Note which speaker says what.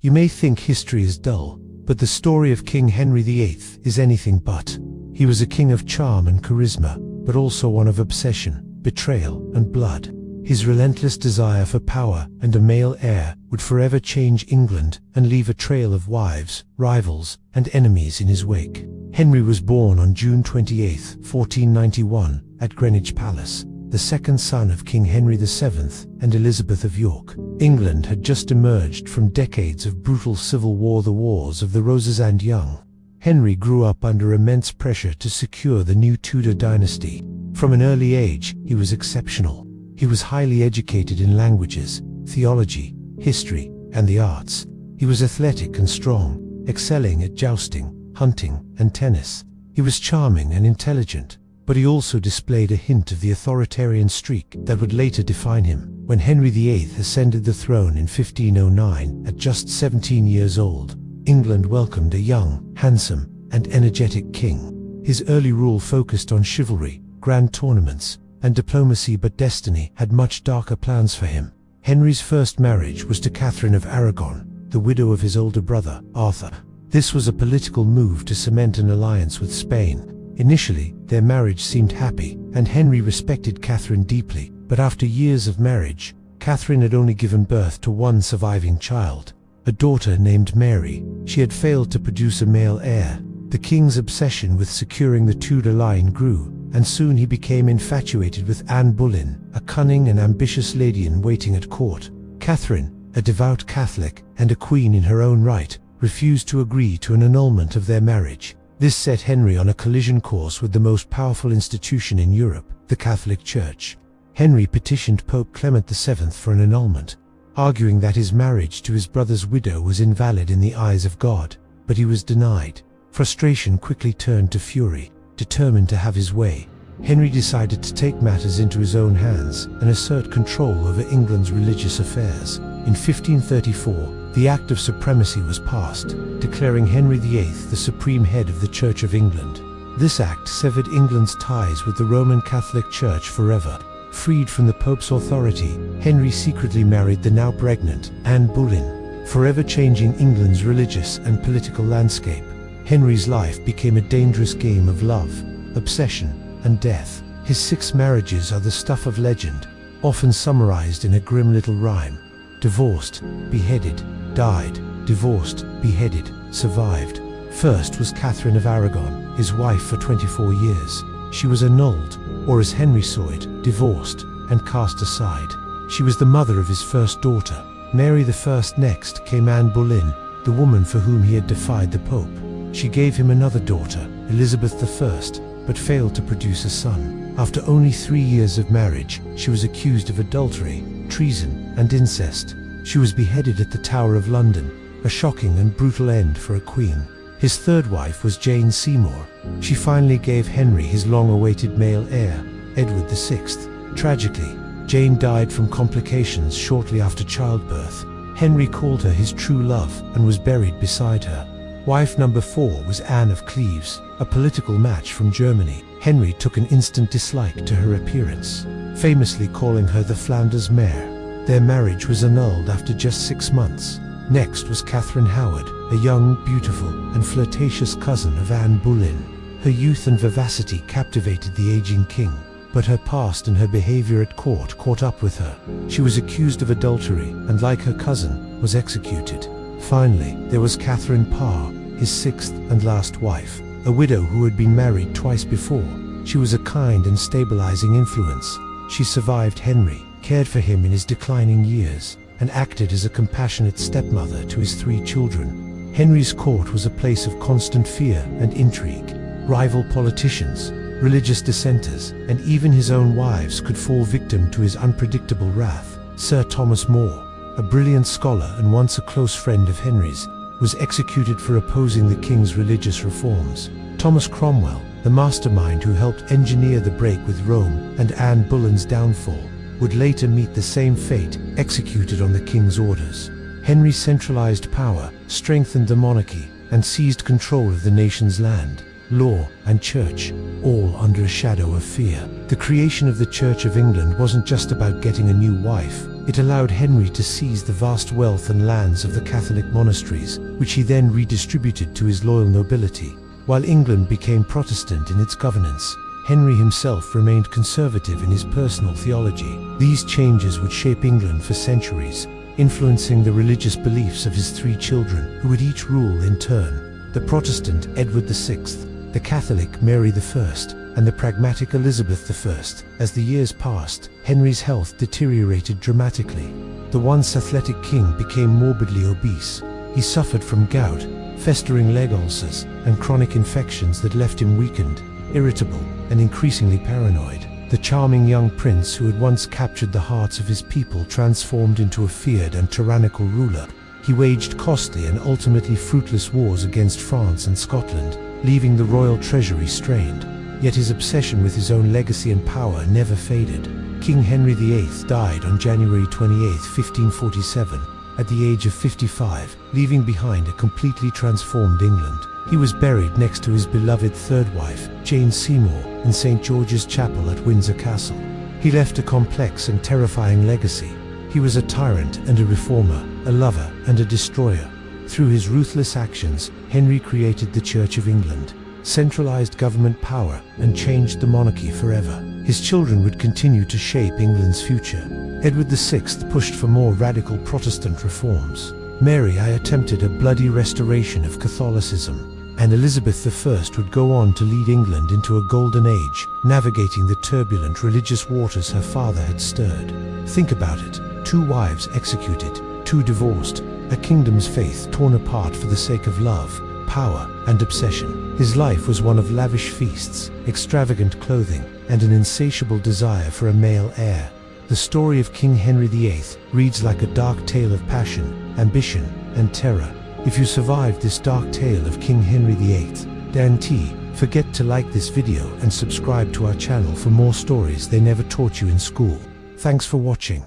Speaker 1: You may think history is dull, but the story of King Henry VIII is anything but. He was a king of charm and charisma, but also one of obsession, betrayal, and blood. His relentless desire for power and a male heir would forever change England and leave a trail of wives, rivals, and enemies in his wake. Henry was born on June 28, 1491, at Greenwich Palace, the second son of King Henry VII and Elizabeth of York. England had just emerged from decades of brutal civil war, the Wars of the Roses and Young. Henry grew up under immense pressure to secure the new Tudor dynasty. From an early age, he was exceptional. He was highly educated in languages, theology, history, and the arts. He was athletic and strong, excelling at jousting, hunting, and tennis. He was charming and intelligent, but he also displayed a hint of the authoritarian streak that would later define him. When Henry VIII ascended the throne in 1509, at just 17 years old, England welcomed a young, handsome, and energetic king. His early rule focused on chivalry, grand tournaments, and diplomacy, but destiny had much darker plans for him. Henry's first marriage was to Catherine of Aragon, the widow of his older brother, Arthur. This was a political move to cement an alliance with Spain. Initially, their marriage seemed happy, and Henry respected Catherine deeply, but after years of marriage, Catherine had only given birth to one surviving child, a daughter named Mary. She had failed to produce a male heir. The king's obsession with securing the Tudor line grew, and soon he became infatuated with Anne Boleyn, a cunning and ambitious lady-in-waiting at court. Catherine, a devout Catholic and a queen in her own right, refused to agree to an annulment of their marriage. This set Henry on a collision course with the most powerful institution in Europe, the Catholic Church. Henry petitioned Pope Clement VII for an annulment, arguing that his marriage to his brother's widow was invalid in the eyes of God, but he was denied. Frustration quickly turned to fury. Determined to have his way, Henry decided to take matters into his own hands and assert control over England's religious affairs. In 1534, the Act of Supremacy was passed, declaring Henry VIII the supreme head of the Church of England. This act severed England's ties with the Roman Catholic Church forever. Freed from the Pope's authority, Henry secretly married the now pregnant Anne Boleyn, forever changing England's religious and political landscape. Henry's life became a dangerous game of love, obsession, and death. His 6 marriages are the stuff of legend, often summarized in a grim little rhyme. Divorced, beheaded, died, divorced, beheaded, survived. First was Catherine of Aragon, his wife for 24 years. She was annulled, or as Henry saw it, divorced, and cast aside. She was the mother of his first daughter, Mary I. Next came Anne Boleyn, the woman for whom he had defied the Pope. She gave him another daughter, Elizabeth I, but failed to produce a son. After only 3 years of marriage, she was accused of adultery, treason, and incest. She was beheaded at the Tower of London, a shocking and brutal end for a queen. His third wife was Jane Seymour. She finally gave Henry his long-awaited male heir, Edward VI. Tragically, Jane died from complications shortly after childbirth. Henry called her his true love and was buried beside her. Wife number 4 was Anne of Cleves, a political match from Germany. Henry took an instant dislike to her appearance, famously calling her the Flanders mare. Their marriage was annulled after just 6 months. Next was Catherine Howard, a young, beautiful, and flirtatious cousin of Anne Boleyn. Her youth and vivacity captivated the aging king, but her past and her behavior at court caught up with her. She was accused of adultery and, like her cousin, was executed. Finally, there was Catherine Parr, his 6th and last wife, a widow who had been married twice before. She was a kind and stabilizing influence. She survived Henry, cared for him in his declining years, and acted as a compassionate stepmother to his 3 children. Henry's court was a place of constant fear and intrigue. Rival politicians, religious dissenters, and even his own wives could fall victim to his unpredictable wrath. Sir Thomas More, a brilliant scholar and once a close friend of Henry's, was executed for opposing the king's religious reforms. Thomas Cromwell, the mastermind who helped engineer the break with Rome and Anne Boleyn's downfall, would later meet the same fate, executed on the king's orders. Henry centralized power, strengthened the monarchy, and seized control of the nation's land, law, and church, all under a shadow of fear. The creation of the Church of England wasn't just about getting a new wife. It allowed Henry to seize the vast wealth and lands of the Catholic monasteries, which he then redistributed to his loyal nobility. While England became Protestant in its governance, Henry himself remained conservative in his personal theology. These changes would shape England for centuries, influencing the religious beliefs of his 3 children, who would each rule in turn: the Protestant Edward VI, the Catholic Mary I, and the pragmatic Elizabeth I. As the years passed, Henry's health deteriorated dramatically. The once athletic king became morbidly obese. He suffered from gout, festering leg ulcers, and chronic infections that left him weakened, irritable, and increasingly paranoid. The charming young prince who had once captured the hearts of his people transformed into a feared and tyrannical ruler. He waged costly and ultimately fruitless wars against France and Scotland, leaving the royal treasury strained. Yet his obsession with his own legacy and power never faded. King Henry VIII died on January 28, 1547, at the age of 55, leaving behind a completely transformed England. He was buried next to his beloved third wife, Jane Seymour, in St. George's Chapel at Windsor Castle. He left a complex and terrifying legacy. He was a tyrant and a reformer, a lover and a destroyer. Through his ruthless actions, Henry created the Church of England, centralized government power, and changed the monarchy forever. His children would continue to shape England's future. Edward VI pushed for more radical Protestant reforms. Mary I attempted a bloody restoration of Catholicism, and Elizabeth I would go on to lead England into a golden age, navigating the turbulent religious waters her father had stirred. Think about it: 2 wives executed, 2 divorced, a kingdom's faith torn apart for the sake of love, power, and obsession. His life was one of lavish feasts, extravagant clothing, and an insatiable desire for a male heir. The story of King Henry VIII reads like a dark tale of passion, ambition, and terror. If you survived this dark tale of King Henry VIII, don't forget to like this video and subscribe to our channel for more stories they never taught you in school. Thanks for watching.